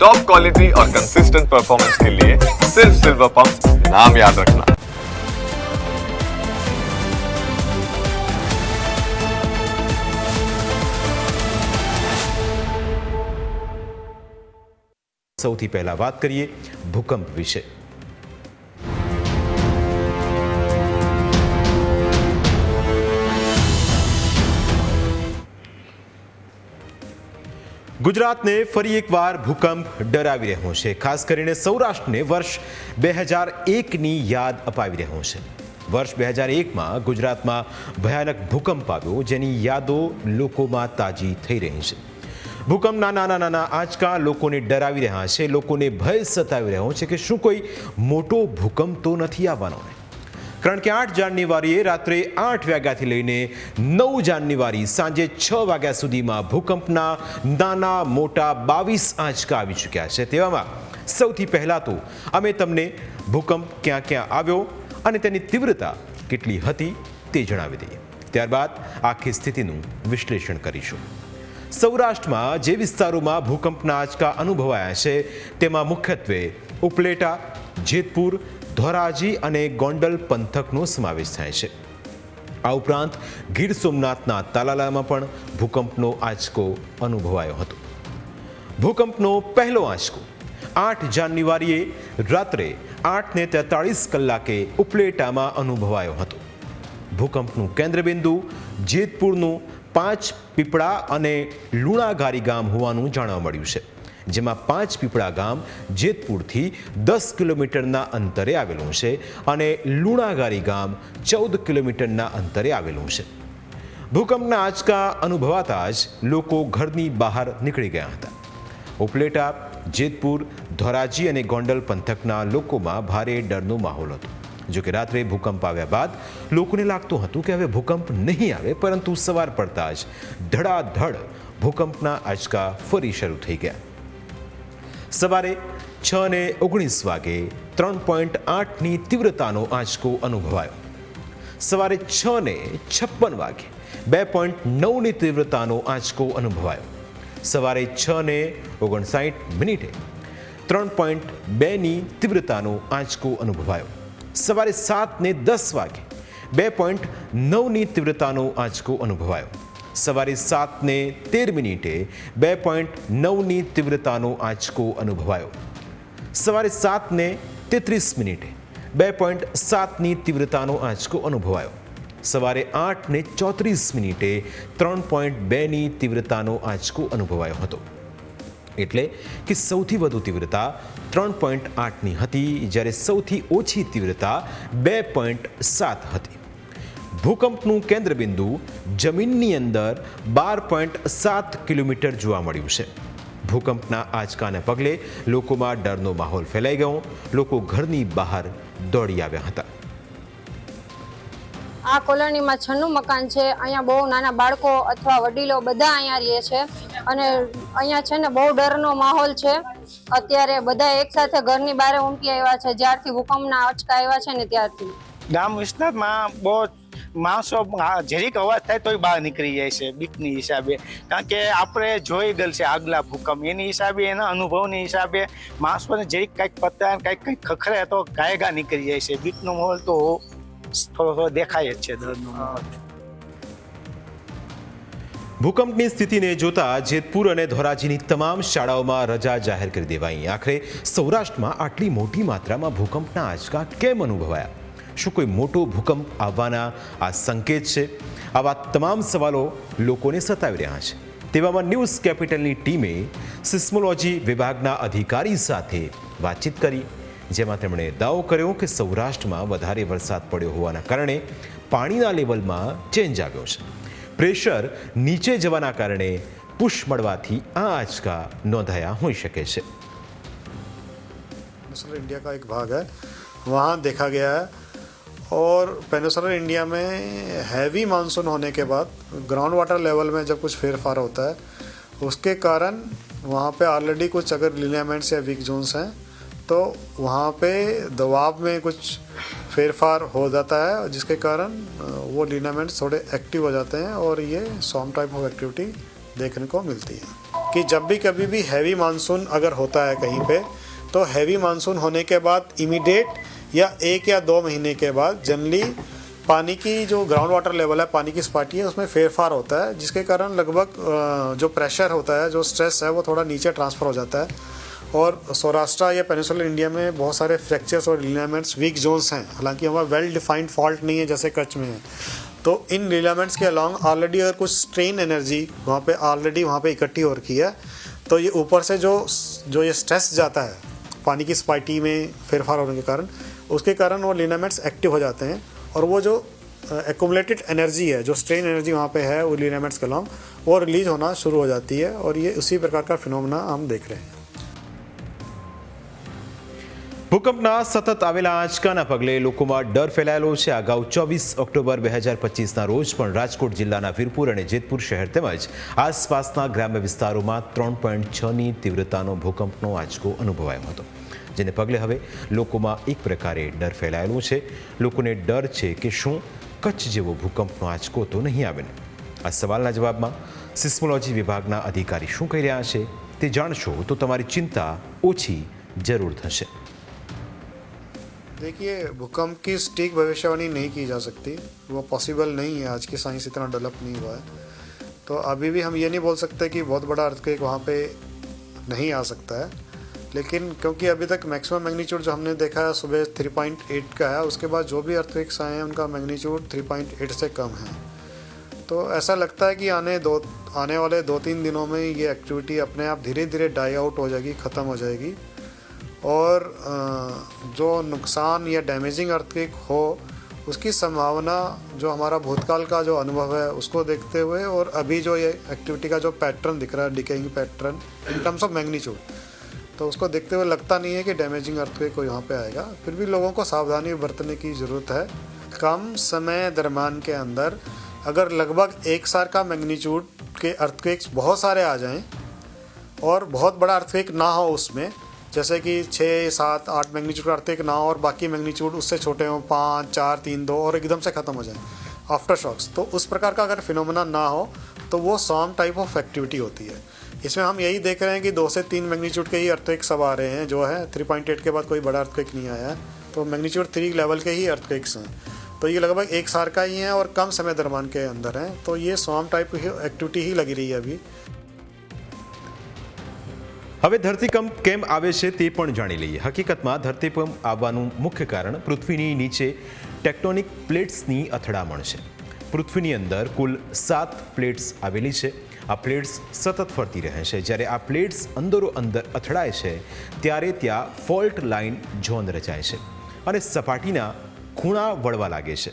Top quality और consistent performance के लिए सिर्फ सिल्वर पंप नाम याद रखना। સૌથી પહેલા વાત કરીએ ભૂકંપ વિશે। ગુજરાતને ફરી એકવાર ભૂકંપ ડરાવી રહ્યો છે। ખાસ કરીને સૌરાષ્ટ્રને વર્ષ 2001ની યાદ અપાવી રહ્યો છે। વર્ષ 2001માં ગુજરાતમાં ભયાનક ભૂકંપ આવ્યો, જેની યાદો લોકોમાં તાજી થઈ રહી છે। ભૂકંપના નાના નાના આંચકા લોકોને ડરાવી રહ્યા છે, લોકોને ભય સતાવી રહ્યો છે કે શું કોઈ મોટો ભૂકંપ તો નથી આવવાનો ને? કારણ કે 8 જાન્યુઆરીએ રાત્રે 8 વાગ્યાથી લઈને 9 જાન્યુઆરી સાંજે 6 વાગ્યા સુધીમાં ભૂકંપના નાના મોટા 22 આંચકા આવી ચૂક્યા છે। તેવામાં સૌથી પહેલાં તો અમે તમને ભૂકંપ ક્યાં ક્યાં આવ્યો અને તેની તીવ્રતા કેટલી હતી તે જણાવી દઈએ। ત્યારબાદ આખી સ્થિતિનું વિશ્લેષણ કરીશું। સૌરાષ્ટ્રમાં જે વિસ્તારોમાં ભૂકંપના આંચકા અનુભવાયા છે તેમાં મુખ્યત્વે ઉપલેટા, જેતપુર, ધોરાજી અને ગોંડલ પંથકનો સમાવેશ થાય છે। આ ઉપરાંત ગીર સોમનાથના તાલાલામાં પણ ભૂકંપનો આંચકો અનુભવાયો હતો। ભૂકંપનો પહેલો આંચકો 8 જાન્યુઆરીએ રાત્રે 8:43 કલાકે ઉપલેટામાં અનુભવાયો હતો। ભૂકંપનું કેન્દ્રબિંદુ જેતપુરનું 5 પીપળા અને લુણાગારી ગામ હોવાનું જાણવા મળ્યું છે, જેમાં 5 પીપળા ગામ જેતપુરથી 10 કિલોમીટરના અંતરે આવેલું છે અને લુણાગારી ગામ 14 કિલોમીટરના અંતરે આવેલું છે। ભૂકંપના આંચકા અનુભવાતા જ લોકો ઘરની બહાર નીકળી ગયા હતા। ઉપલેટા, જેતપુર, ધોરાજી અને ગોંડલ પંથકના લોકોમાં ભારે ડરનો માહોલ હતો। જો કે રાત્રે ભૂકંપ આવ્યા બાદ લોકોને લાગતું હતું કે હવે ભૂકંપ નહીં આવે, પરંતુ સવાર પડતા જ ધડાધડ ભૂકંપના આંચકા ફરી શરૂ થઈ ગયા। સવારે 6:19 વાગે 3.8ની તીવ્રતાનો આંચકો અનુભવાયો। સવારે 6:56 વાગે 2.9ની તીવ્રતાનો આંચકો અનુભવાયો। સવારે 6:59 3.2ની તીવ્રતાનો આંચકો અનુભવાયો। સવારે 7:10 વાગે 2.9ની તીવ્રતાનો આંચકો અનુભવાયો। સવારે 7:13 2.9ની તીવ્રતાનો આંચકો અનુભવાયો। સવારે 7:33 2.7ની તીવ્રતાનો આંચકો અનુભવાયો। સવારે 8:34 3.2ની તીવ્રતાનો આંચકો અનુભવાયો હતો। એટલે કે સૌથી વધુ તીવ્રતા 3.8ની હતી, જ્યારે સૌથી ઓછી તીવ્રતા 2.7 હતી। ભૂકંપનું કેન્દ્રબિંદુ જમીનની અંદર 12.7 કિલોમીટર જોવા મળ્યું છે। ભૂકંપના આંચકાને પગલે લોકોમાં ડરનો માહોલ ફેલાઈ ગયો। લોકો ઘરની બહાર દોડી આવ્યા હતા। આ કોલોનીમાં 96 મકાન છે। અહીંયા બહુ નાના બાળકો અથવા વડીલો બધા અહીંયા રહે છે અને અહીંયા છે ને બહુ ડરનો માહોલ છે। અત્યારે બધા એકસાથે ઘરની બહાર ઉમટી આવ્યા છે જ્યારથી ભૂકંપના આંચકા આવ્યા છે ને ત્યારથી। ગામ વિસ્તારમાં બહુ માણસો જરીક અવાજ થાય તોય બહાર નીકળી જાય છે બીકની હિસાબે, કારણ કે આપણે જોઈ ગયેલ છે આગલા ભૂકંપ, એની હિસાબે એના અનુભવની હિસાબે માણસોને જરીક કંઈક પતા કંઈક ખખરે તો ગાયગા નીકળી જાય છે। બીકનો માહોલ તો થોડો દેખાય જ છે, ડરનો માહોલ। ભૂકંપની સ્થિતિને જોતા જેતપુર અને ધોરાજીની તમામ શાળાઓમાં રજા જાહેર કરી દેવાઈ। આખરે સૌરાષ્ટ્રમાં આટલી મોટી માત્રામાં ભૂકંપના આંચકા કેમ અનુભવાયા? શું કોઈ મોટો ભૂકંપ આવવાના આ સંકેત છે? આવા તમામ સવાલો લોકોને સતાવી રહ્યા છે। તેવામાં ન્યૂઝ કેપિટલની ટીમે સિસ્મોલોજી વિભાગના અધિકારી સાથે વાતચીત કરી, જેમાં તેમણે દાવો કર્યો કે સૌરાષ્ટ્રમાં વધારે વરસાદ પડ્યો હોવાના કારણે પાણીના લેવલમાં ચેન્જ આવ્યો છે। પ્રેશર નીચે જવાના કારણે પુશ મળવાથી આ આંચકા નોંધાયા હોઈ શકે છે। पेनिनसुलर इंडिया का एक भाग है, वहाँ देखा गया है और पेनिनसुलर इंडिया में हैवी मानसून होने के बाद ग्राउंड वाटर लेवल में जब कुछ फेरफार होता है उसके कारण वहाँ पे ऑलरेडी कुछ अगर लिनेमेंट्स या वीक जोन्स हैं तो वहाँ पे दबाव में कुछ फेरफार हो जाता है, जिसके कारण वो लिनेमेंट्स थोड़े एक्टिव हो जाते हैं और ये सॉर्म टाइप ऑफ एक्टिविटी देखने को मिलती है। कि जब भी कभी भी हैवी मानसून अगर होता है कहीं पे, तो हैवी मानसून होने के बाद इमीडिएट या 1 या 2 महीने के बाद जनरली पानी की जो ग्राउंड वाटर लेवल है, पानी की सपाटी है, उसमें फेरफार होता है, जिसके कारण लगभग जो प्रेशर होता है, जो स्ट्रेस है, वो थोड़ा नीचे ट्रांसफ़र हो जाता है। और सौराष्ट्र या पेनिनसुलर इंडिया में बहुत सारे फ्रैक्चर्स और लिगामेंट्स वीक जोन्स हैं, हालांकि हमारा वेल डिफाइंड फॉल्ट नहीं है जैसे कच्छ में है। तो इन लिगामेंट्स के अलॉन्ग ऑलरेडी अगर कुछ स्ट्रेन एनर्जी वहाँ पे इकट्ठी हो रखी है, तो ये ऊपर से जो ये स्ट्रेस जाता है पानी की सपाटी में फेरफार होने के कारण, उसके कारण वो लिगामेंट्स एक्टिव हो जाते हैं, और वो जो एक्यूमुलेटेड एनर्जी है, जो स्ट्रेन एनर्जी वहाँ पे है वो लिगामेंट्स के अलॉन्ग, वो रिलीज होना शुरू हो जाती है, और ये उसी प्रकार का फिनोमेना हम देख रहे हैं। ભૂકંપના સતત આવેલા આંચકાના પગલે લોકોમાં ડર ફેલાયેલો છે। અગાઉ 24 ઓક્ટોબર 2025ના રોજ પણ રાજકોટ જિલ્લાના વીરપુર અને જેતપુર શહેર તેમજ આસપાસના ગ્રામ્ય વિસ્તારોમાં 3.6ની તીવ્રતાનો ભૂકંપનો આંચકો અનુભવાયો હતો, જેને પગલે હવે લોકોમાં એક પ્રકારે ડર ફેલાયેલો છે। લોકોને ડર છે કે શું કચ્છ જેવો ભૂકંપનો આંચકો તો નહીં આવે ને? આ સવાલના જવાબમાં સિસ્મોલોજી વિભાગના અધિકારી શું કહી રહ્યા છે તે જાણશો તો તમારી ચિંતા ઓછી જરૂર થશે। देखिए, भूकंप की सटीक भविष्यवाणी नहीं की जा सकती, वो पॉसिबल नहीं है, आज की साइंस इतना डेवलप नहीं हुआ है। तो अभी भी हम ये नहीं बोल सकते कि बहुत बड़ा अर्थक्वेक वहाँ पे नहीं आ सकता है, लेकिन क्योंकि अभी तक मैक्सिमम मैग्नीट्यूड जो हमने देखा है सुबह 3.8 का है, उसके बाद जो भी अर्थक्वेक्स आए हैं उनका मैग्नीट्यूड 3.8 से कम है। तो ऐसा लगता है कि आने वाले 2-3 दिनों में ये एक्टिविटी अपने आप धीरे धीरे डाई आउट हो जाएगी, ख़त्म हो जाएगी, और जो नुकसान या डैमेजिंग अर्थक्वेक हो उसकी संभावना जो हमारा भूतकाल का जो अनुभव है उसको देखते हुए, और अभी जो ये एक्टिविटी का जो पैटर्न दिख रहा है, decaying pattern in terms of magnitude, तो उसको देखते हुए लगता नहीं है कि डैमेजिंग अर्थक्वेक कोई यहाँ पे आएगा। फिर भी लोगों को सावधानी बरतने की ज़रूरत है। कम समय दरम्यान के अंदर अगर लगभग 1 साल का मैग्नीट्यूड के अर्थक्वेक्स बहुत सारे आ जाएँ और बहुत बड़ा अर्थक्वेक ना हो उसमें, जैसे कि 6, 7, 8 मैग्नीट्यूड अर्थक्वेक ना हो और बाकी मैग्नीट्यूड उससे छोटे हों, 5, 4, 3, 2 और एकदम से ख़त्म हो जाए आफ्टर शॉक्स, तो उस प्रकार का अगर फिनोमेना ना हो तो वो सॉर्म टाइप ऑफ एक्टिविटी होती है। इसमें हम यही देख रहे हैं कि 2 से 3 मैग्नीट्यूड के ही अर्थक्वेक सब आ रहे हैं, जो है 3.8 के बाद कोई बड़ा अर्थक्वेक नहीं आया है, तो मैग्नीट्यूड 3 लेवल के ही अर्थक्वेक्स हैं। तो ये लगभग 1 साल का ही है और कम समय दरम्यान के अंदर हैं, तो ये सॉर्म टाइप की एक्टिविटी ही लगी रही है अभी। હવે ધરતીકંપ કેમ આવે છે તે પણ જાણી લઈએ। હકીકતમાં ધરતીકંપ આવવાનું મુખ્ય કારણ પૃથ્વીની નીચે ટેક્ટોનિક પ્લેટ્સની અથડામણ છે। પૃથ્વીની અંદર કુલ 7 પ્લેટ્સ આવેલી છે। આ પ્લેટ્સ સતત ફરતી રહે છે। જ્યારે આ પ્લેટ્સ અંદરો અંદર અથડાય છે ત્યારે ત્યાં ફોલ્ટ લાઇન ઝોન રચાય છે અને સપાટીના ખૂણા વળવા લાગે છે।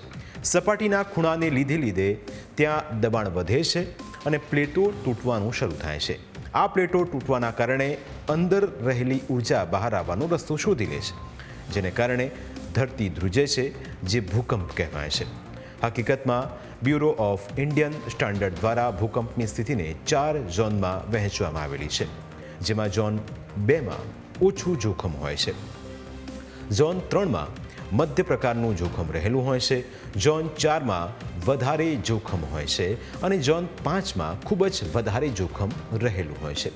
સપાટીના ખૂણાને લીધે ત્યાં દબાણ વધે છે અને પ્લેટો તૂટવાનું શરૂ થાય છે। આ પ્લેટો તૂટવાના કારણે અંદર રહેલી ઉર્જા બહાર આવવાનો રસ્તો શોધી લે છે, જેને કારણે ધરતી ધ્રુજે છે, જે ભૂકંપ કહેવાય છે। હકીકતમાં બ્યુરો ઓફ ઇન્ડિયન સ્ટાન્ડર્ડ દ્વારા ભૂકંપની સ્થિતિને 4 ઝોનમાં વહેંચવામાં આવેલી છે, જેમાં ઝોન 2માં ઓછું જોખમ હોય છે, ઝોન 3માં મધ્ય પ્રકારનું જોખમ રહેલું હોય છે, ઝોન 4માં વધારે જોખમ હોય છે અને ઝોન 5માં ખૂબ જ વધારે જોખમ રહેલું હોય છે।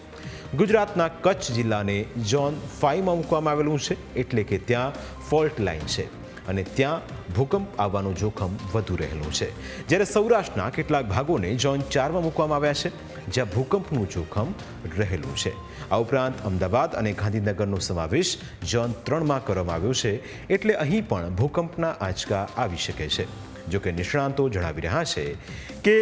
ગુજરાતના કચ્છ જિલ્લાને ઝોન 5માં મૂકવામાં આવેલું છે, એટલે કે ત્યાં ફોલ્ટ લાઇન છે અને ત્યાં ભૂકંપ આવવાનું જોખમ વધુ રહેલું છે। જ્યારે સૌરાષ્ટ્રના કેટલાક ભાગોને ઝોન 4માં મૂકવામાં આવ્યા છે, જ્યાં ભૂકંપનું જોખમ રહેલું છે। આ ઉપરાંત અમદાવાદ અને ગાંધીનગરનો સમાવેશ ઝોન 3માં કરવામાં આવ્યો છે, એટલે અહીં પણ ભૂકંપના આંચકા આવી શકે છે। જોકે નિષ્ણાંતો જણાવી રહ્યા છે કે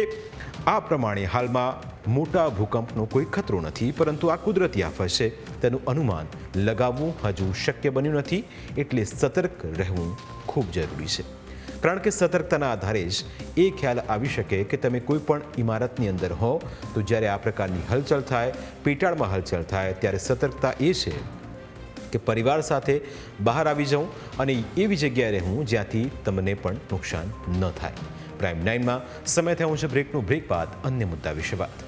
આ પ્રમાણે હાલમાં મોટા ભૂકંપનો કોઈ ખતરો નથી, પરંતુ આ કુદરતી આફત છે, તેનું અનુમાન લગાવવું હજુ શક્ય બન્યું નથી, એટલે સતર્ક રહેવું ખૂબ જરૂરી છે। કારણ કે સતર્કતાના આધારે જ એ ખ્યાલ આવી શકે કે તમે કોઈ પણ ઇમારતની અંદર હો તો જ્યારે આ પ્રકારની હલચલ થાય, પેટાળમાં હલચલ થાય, ત્યારે સતર્કતા એ છે કે પરિવાર સાથે બહાર આવી જાઉં અને એવી જગ્યાએ રહેવું જ્યાંથી તમને પણ નુકસાન ન થાય। પ્રાઇમ 9માં સમય થયો છે બ્રેકનો। બ્રેક બાદ અન્ય મુદ્દા વિશે વાત।